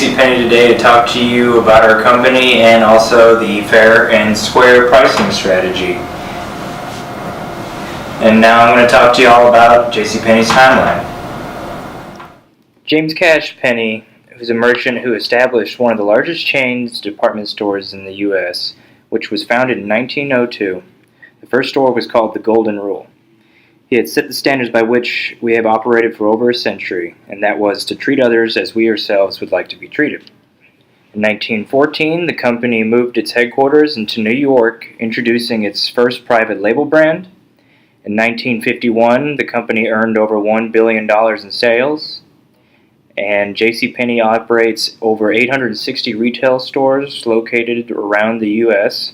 JCPenney today to talk to you about our company and also the fair and square pricing strategy. And now I'm going to talk to you all about JCPenney's timeline. James Cash Penney, who's a merchant who established one of the largest chains department stores in the U.S., which was founded in 1902. The first store was called the Golden Rule. He had set the standards by which we have operated for over a century, and that was to treat others as we ourselves would like to be treated. In 1914, the company moved its headquarters into New York, introducing its first private label brand. In 1951, the company earned over $1 billion in sales, and JCPenney operates over 860 retail stores located around the U.S.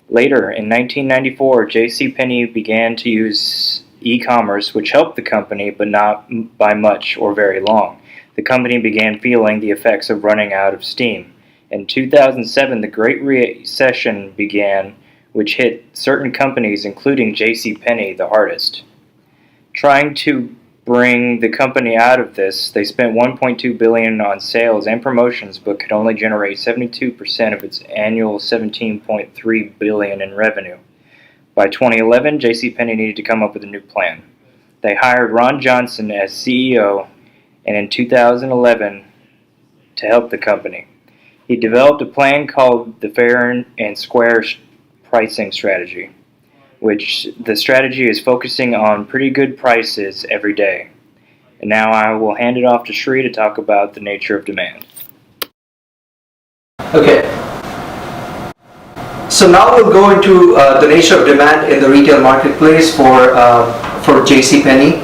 Later, in 1994, JCPenney began to use e-commerce, which helped the company, but not by much or very long. The company began feeling the effects of running out of steam. In 2007, the Great Recession began, which hit certain companies, including JCPenney, the hardest. Trying to bring the company out of this, they spent $1.2 billion on sales and promotions, but could only generate 72% of its annual $17.3 billion in revenue. By 2011, JCPenney needed to come up with a new plan. They hired Ron Johnson as CEO, and in 2011, to help the company. He developed a plan called the Fair and Square Pricing Strategy, which the strategy is focusing on pretty good prices every day. And now I will hand it off to Shri to talk about the nature of demand. Okay. So now we'll go into the nature of demand in the retail marketplace for JCPenney.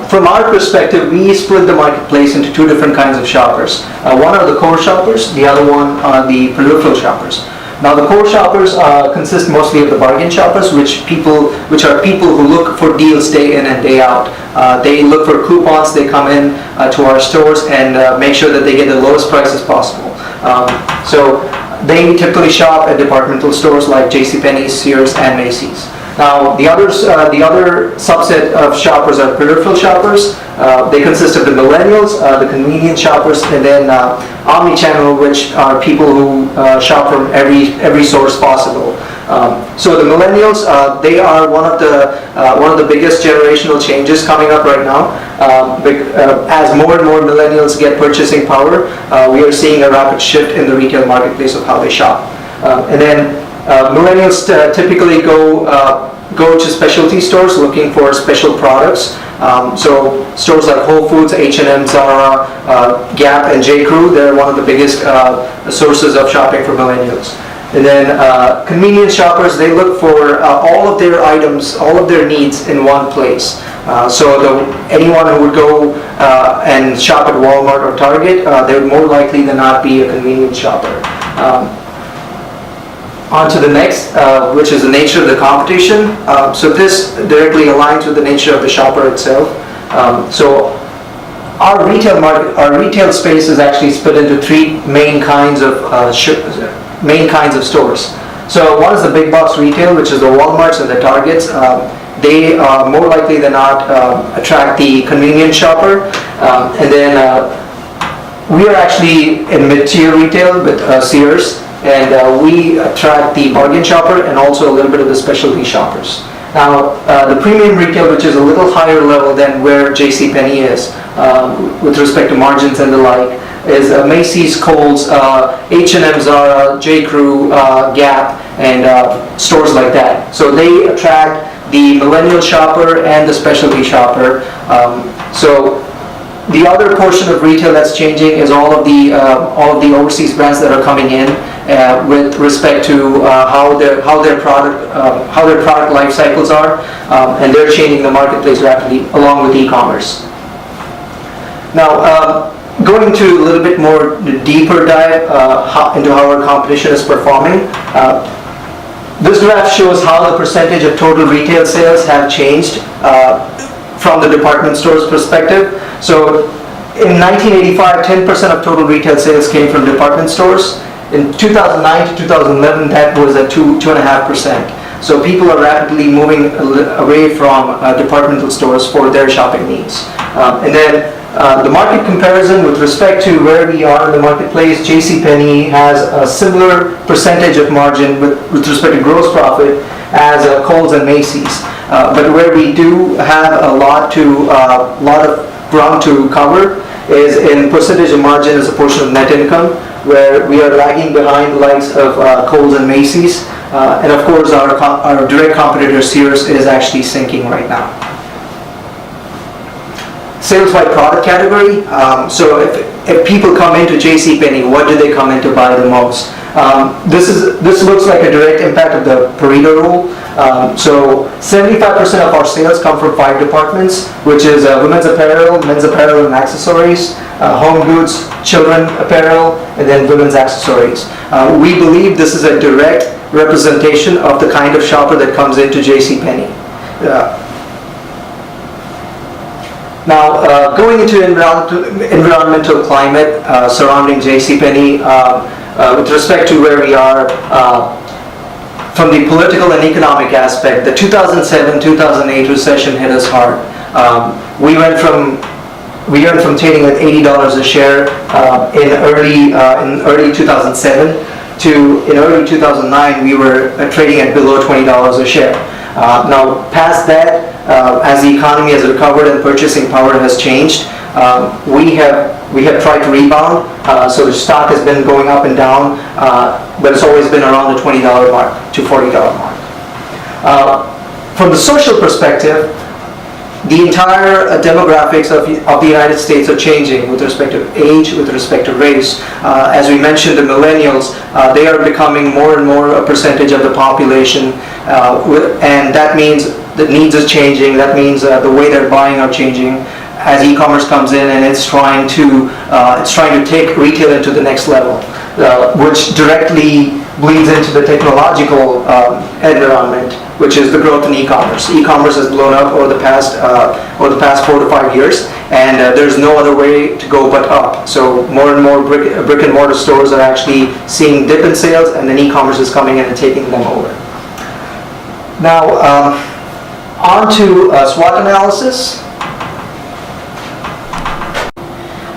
From our perspective, we split the marketplace into two different kinds of shoppers. One are the core shoppers, the other one are the peripheral shoppers. Now the core shoppers consist mostly of the bargain shoppers, which are people who look for deals day in and day out. They look for coupons, they come in to our stores and make sure that they get the lowest prices possible. So they typically shop at departmental stores like JCPenney, Sears, and Macy's. Now the other subset of shoppers are peripheral shoppers. They consist of the millennials, the convenience shoppers, and then omni-channel, which are people who shop from every source possible. So the millennials, they are one of the biggest generational changes coming up right now. As more and more millennials get purchasing power, we are seeing a rapid shift in the retail marketplace of how they shop. And then millennials typically go to specialty stores looking for special products. So stores like Whole Foods, H&M, Zara, Gap, and J.Crew, they're one of the biggest sources of shopping for millennials. And then convenience shoppers, they look for all of their items, all of their needs in one place. So anyone who would go and shop at Walmart or Target, they would more likely than not be a convenience shopper. On to the next, which is the nature of the competition. So this directly aligns with the nature of the shopper itself. So our retail space is actually split into three main kinds of stores. So one is the big box retail, which is the Walmarts and the Targets. They more likely than not attract the convenience shopper. And then we are actually in mid-tier retail with Sears. And we attract the bargain shopper and also a little bit of the specialty shoppers. Now, the premium retail, which is a little higher level than where JCPenney is with respect to margins and the like, is Macy's, Kohl's, H&M, Zara, J.Crew, Gap, and stores like that. So they attract the millennial shopper and the specialty shopper. So the other portion of retail that's changing is all of the overseas brands that are coming in with respect to how their product life cycles are, and they're changing the marketplace rapidly along with e-commerce. Now, going into a little bit more deeper dive into how our competition is performing. This graph shows how the percentage of total retail sales have changed from the department store's perspective. So in 1985, 10% of total retail sales came from department stores. In 2009 to 2011, that was at 2.5%. So people are rapidly moving away from departmental stores for their shopping needs. And then The market comparison with respect to where we are in the marketplace, JCPenney has a similar percentage of margin with respect to gross profit as Kohl's and Macy's. But where we do have a lot of ground to cover is in percentage of margin as a portion of net income, where we are lagging behind the likes of Kohl's and Macy's. And of course, our direct competitor Sears is actually sinking right now. Sales by product category. So if people come into JCPenney, what do they come in to buy the most? This looks like a direct impact of the Pareto rule. So 75% of our sales come from 5 departments, which is women's apparel, men's apparel and accessories, home goods, children apparel, and then women's accessories. We believe this is a direct representation of the kind of shopper that comes into JCPenney. Now, going into environmental climate surrounding JCPenney, with respect to where we are, from the political and economic aspect, the 2007-2008 recession hit us hard. We went from trading at $80 a share in early 2007 to in early 2009 we were trading at below $20 a share. Now, past that, as the economy has recovered and purchasing power has changed, we have tried to rebound. So the stock has been going up and down, but it's always been around the $20 mark to $40 mark. From the social perspective, the entire demographics of the United States are changing with respect to age, with respect to race. As we mentioned, the millennials, they are becoming more and more a percentage of the population, and that means the needs are changing. That means the way they're buying are changing as e-commerce comes in, and it's trying to take retail into the next level, which directly bleeds into the technological environment, which is the growth in e-commerce. E-commerce has blown up over the past 4 to 5 years, and there's no other way to go but up. So more and more brick and mortar stores are actually seeing dip in sales, and then e-commerce is coming in and taking them over. Now, on to SWOT analysis.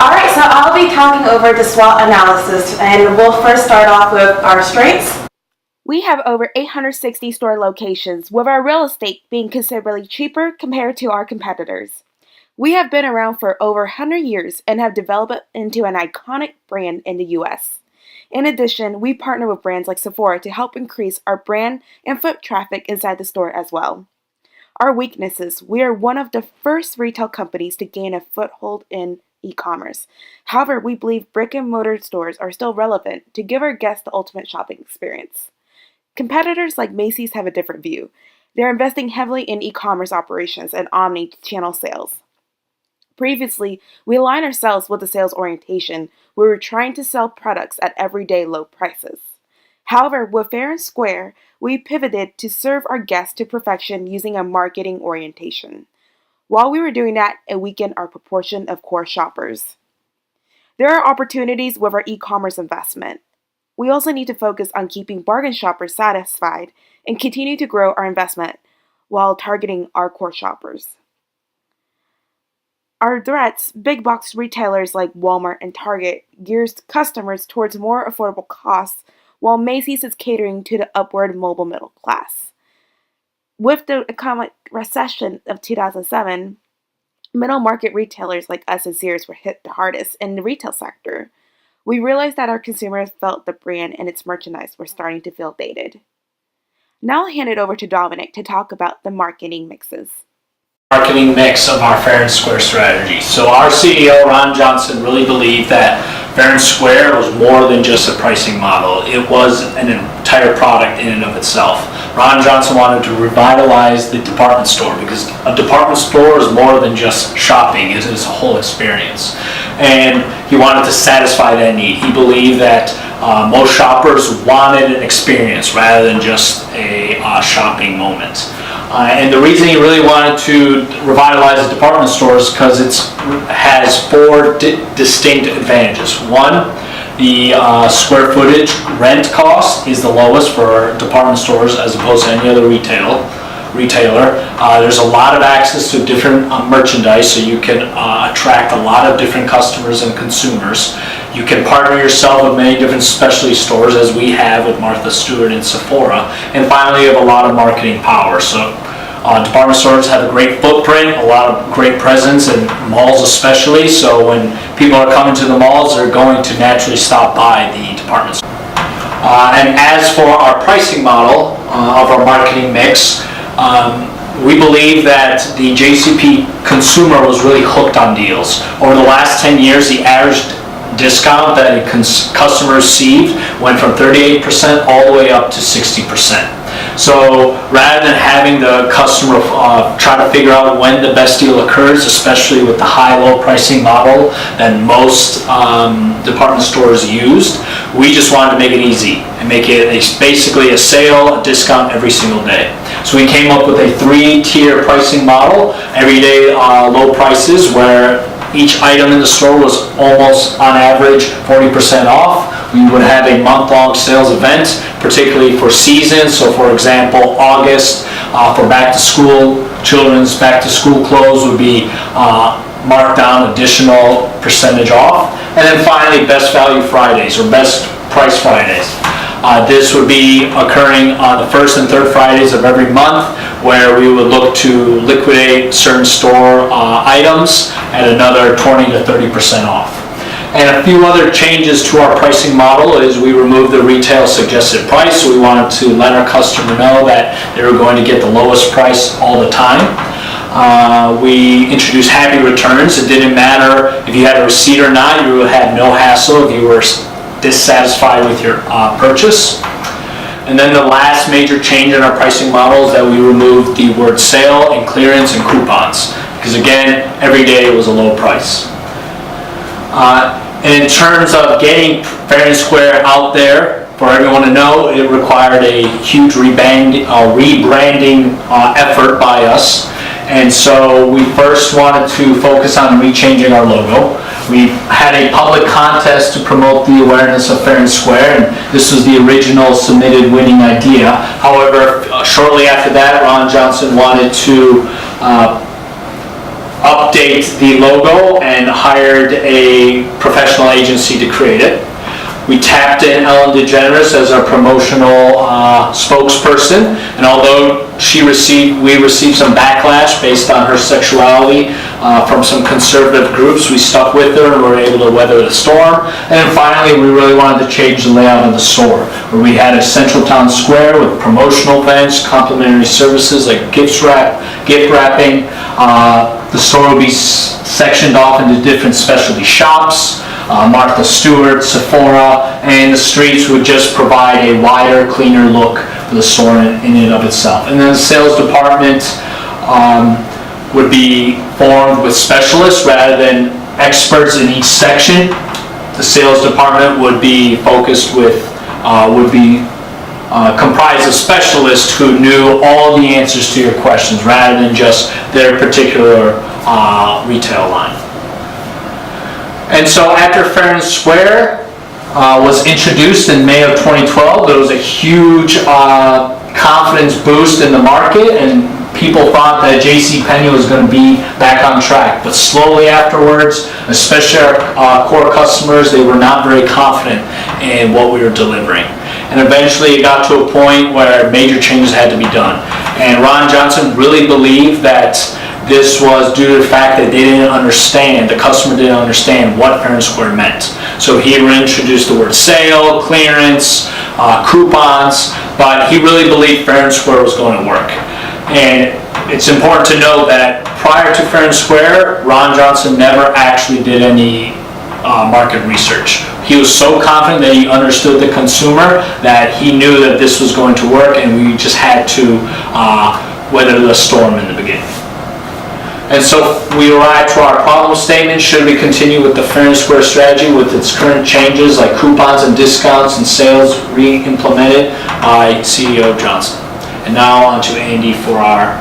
Alright, so I'll be talking over the SWOT analysis, and we'll first start off with our strengths. We have over 860 store locations, with our real estate being considerably cheaper compared to our competitors. We have been around for over 100 years and have developed into an iconic brand in the US. In addition, we partner with brands like Sephora to help increase our brand and foot traffic inside the store as well. Our weaknesses: we are one of the first retail companies to gain a foothold in e-commerce. However, we believe brick and mortar stores are still relevant to give our guests the ultimate shopping experience. Competitors like Macy's have a different view. They're investing heavily in e-commerce operations and omni-channel sales. Previously, we aligned ourselves with the sales orientation where we were trying to sell products at everyday low prices. However, with Fair and Square, we pivoted to serve our guests to perfection using a marketing orientation. While we were doing that, it weakened our proportion of core shoppers. There are opportunities with our e-commerce investment. We also need to focus on keeping bargain shoppers satisfied and continue to grow our investment while targeting our core shoppers. Our threats: big box retailers like Walmart and Target gears customers towards more affordable costs, while Macy's is catering to the upward mobile middle class. With the economic recession of 2007, middle market retailers like us and Sears were hit the hardest in the retail sector. We realized that our consumers felt the brand and its merchandise were starting to feel dated. Now I'll hand it over to Dominic to talk about the marketing mixes. Marketing mix of our Fair and Square strategy. So our CEO, Ron Johnson, really believed that Fair and Square was more than just a pricing model. It was an entire product in and of itself. Ron Johnson wanted to revitalize the department store because a department store is more than just shopping. It is a whole experience. And he wanted to satisfy that need. He believed that most shoppers wanted an experience rather than just a shopping moment. And the reason he really wanted to revitalize the department stores is because it has 4 distinct advantages. One, the square footage rent cost is the lowest for department stores as opposed to any other retail. retailer. There's a lot of access to different merchandise, so you can attract a lot of different customers and consumers. You can partner yourself with many different specialty stores, as we have with Martha Stewart and Sephora. And finally, you have a lot of marketing power. So department stores have a great footprint, a lot of great presence, and malls especially. So when people are coming to the malls, they're going to naturally stop by the department store. And as for our pricing model of our marketing mix, we believe that the JCP consumer was really hooked on deals. Over the last 10 years, the average discount that a customer received went from 38% all the way up to 60%. So rather than having the customer try to figure out when the best deal occurs, especially with the high-low pricing model that most department stores used, we just wanted to make it easy and make it basically a sale, a discount every single day. So we came up with a 3-tier pricing model, everyday low prices, where each item in the store was almost on average 40% off. We would have a month-long sales event, particularly for seasons. So for example, August for back to school, children's back to school clothes would be marked down additional percentage off. And then finally, Best Value Fridays or Best Price Fridays. This would be occurring on the first and third Fridays of every month, where we would look to liquidate certain store items at another 20 to 30% off. And a few other changes to our pricing model is we removed the retail suggested price. So we wanted to let our customer know that they were going to get the lowest price all the time. We introduced happy returns. It didn't matter if you had a receipt or not. You had no hassle if you were dissatisfied with your purchase. And then the last major change in our pricing model is that we removed the word sale and clearance and coupons, because again, every day was a low price. And in terms of getting Fair and Square out there for everyone to know, it required a huge rebranding effort by us. And so we first wanted to focus on rechanging our logo. We had a public contest to promote the awareness of Fair and Square, and this was the original submitted winning idea. However, shortly after that, Ron Johnson wanted to update the logo and hired a professional agency to create it. We tapped in Ellen DeGeneres as our promotional spokesperson, and although we received some backlash based on her sexuality from some conservative groups, we stuck with her and were able to weather the storm. And then finally, we really wanted to change the layout of the store, where we had a central town square with promotional events, complimentary services like gift wrapping. The store would be sectioned off into different specialty shops, Martha Stewart, Sephora, and the streets would just provide a wider, cleaner look for the store in and of itself. And then the sales department would be formed with specialists rather than experts in each section. The sales department would be focused with, comprised of specialists who knew all the answers to your questions rather than just their particular retail line. And so after Fair and Square was introduced in May of 2012, there was a huge confidence boost in the market, and people thought that JCPenney was going to be back on track. But slowly afterwards, especially our core customers, they were not very confident in what we were delivering. And eventually it got to a point where major changes had to be done. And Ron Johnson really believed that this was due to the fact that the customer didn't understand what Fair and Square meant. So he reintroduced the word sale, clearance, coupons, but he really believed Fair and Square was going to work. And it's important to note that prior to Fair and Square, Ron Johnson never actually did any market research. He was so confident that he understood the consumer that he knew that this was going to work, and we just had to weather the storm in the beginning. And so we arrived to our problem statement: should we continue with the Fair and Square strategy with its current changes like coupons and discounts and sales re-implemented by CEO Johnson? And now on to Andy for our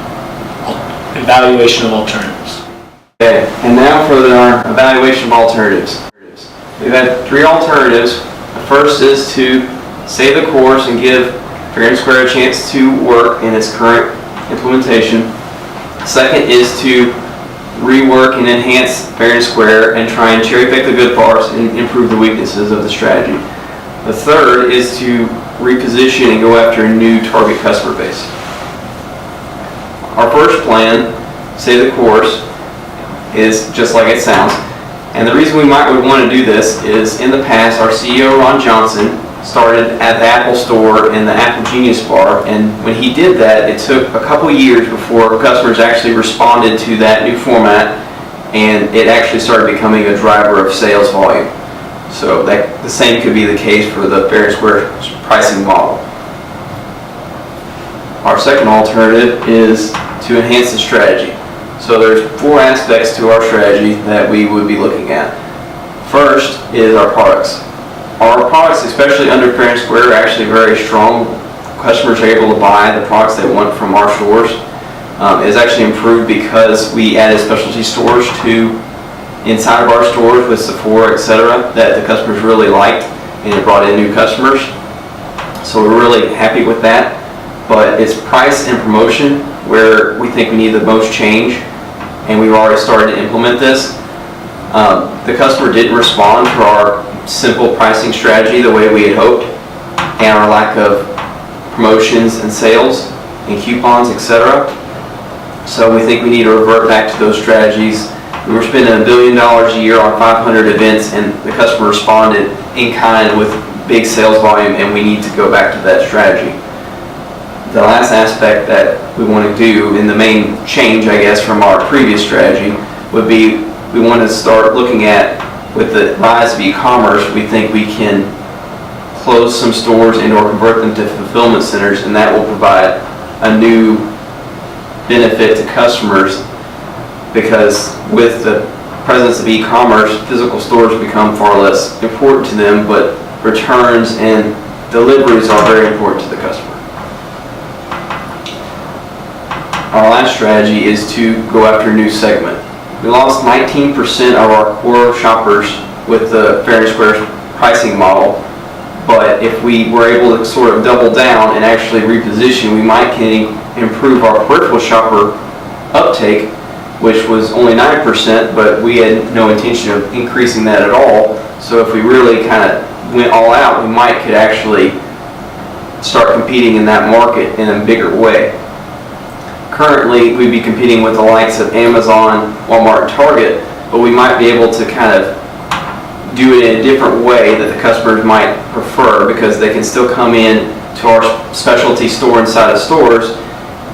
evaluation of alternatives. Okay, and now for our evaluation of alternatives. We've had 3 alternatives. The first is to stay the course and give Fair and Square a chance to work in its current implementation. Second is to rework and enhance fair and square and try and cherry pick the good parts and improve the weaknesses of the strategy. The third is to reposition and go after a new target customer base. Our first plan, Stay the Course, is just like it sounds. And the reason we would want to do this is in the past, our CEO, Ron Johnson, started at the Apple Store in the Apple Genius Bar, and when he did that, it took a couple years before customers actually responded to that new format, and it actually started becoming a driver of sales volume. So that the same could be the case for the fair and square pricing model. Our second alternative is to enhance the strategy. So there's 4 aspects to our strategy that we would be looking at. First is our products. Our products, especially under fair and square, are actually very strong. Customers are able to buy the products they want from our stores. It's actually improved because we added specialty stores to inside of our stores with Sephora, etc., that the customers really liked, and it brought in new customers. So we're really happy with that. But it's price and promotion where we think we need the most change, and we've already started to implement this. The customer didn't respond to our simple pricing strategy the way we had hoped, and our lack of promotions and sales and coupons, etc. So we think we need to revert back to those strategies. We were spending $1 billion a year on 500 events, and the customer responded in kind with big sales volume, and we need to go back to that strategy. The last aspect that we want to do, and the main change, I guess, from our previous strategy, would be we want to start looking at, with the rise of e-commerce, we think we can close some stores and or convert them to fulfillment centers, and that will provide a new benefit to customers, because with the presence of e-commerce, physical stores become far less important to them, but returns and deliveries are very important to the customer. Our last strategy is to go after a new segment. We lost 19% of our core shoppers with the fair and square pricing model, but if we were able to sort of double down and actually reposition, we might can improve our peripheral shopper uptake, which was only 9%, but we had no intention of increasing that at all. So if we really kind of went all out, we might could actually start competing in that market in a bigger way. Currently, we'd be competing with the likes of Amazon, Walmart, and Target, but we might be able to kind of do it in a different way that the customers might prefer, because they can still come in to our specialty store inside of stores,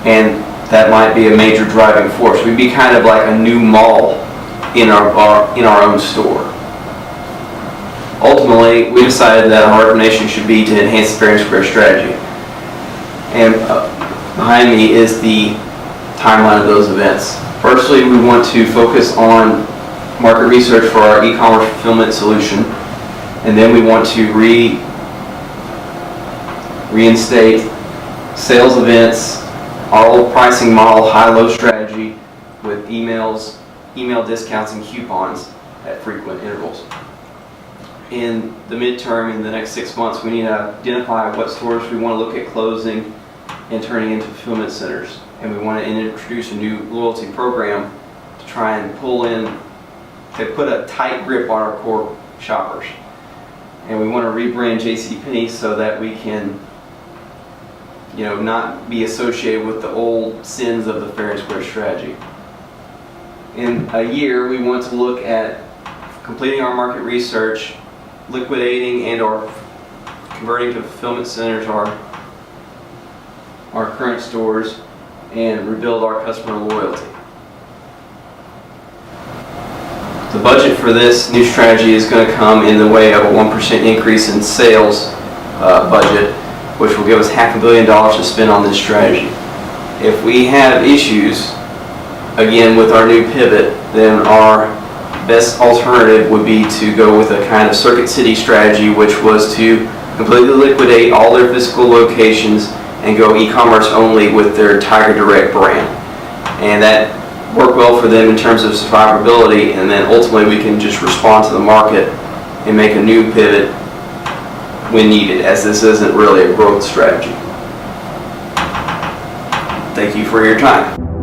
and that might be a major driving force. We'd be kind of like a new mall in our own store. Ultimately, we decided that our recommendation should be to enhance the fair and square strategy. And behind me is the timeline of those events. Firstly, we want to focus on market research for our e-commerce fulfillment solution, and then we want to reinstate sales events, our old pricing model, high-low strategy with email discounts and coupons at frequent intervals. In the midterm, in the next 6 months, we need to identify what stores we want to look at closing and turning into fulfillment centers. And we want to introduce a new loyalty program to try and pull in, to put a tight grip on our core shoppers. And we want to rebrand JCPenney so that we can, not be associated with the old sins of the fair and square strategy. In a year, we want to look at completing our market research, liquidating and or converting to fulfillment centers our current stores, and rebuild our customer loyalty. The budget for this new strategy is going to come in the way of a 1% increase in sales budget, which will give us $500 million to spend on this strategy. If we have issues, again with our new pivot, then our best alternative would be to go with a kind of Circuit City strategy, which was to completely liquidate all their physical locations and go e-commerce only with their Tiger Direct brand. And that worked well for them in terms of survivability, and then ultimately we can just respond to the market and make a new pivot when needed, as this isn't really a growth strategy. Thank you for your time.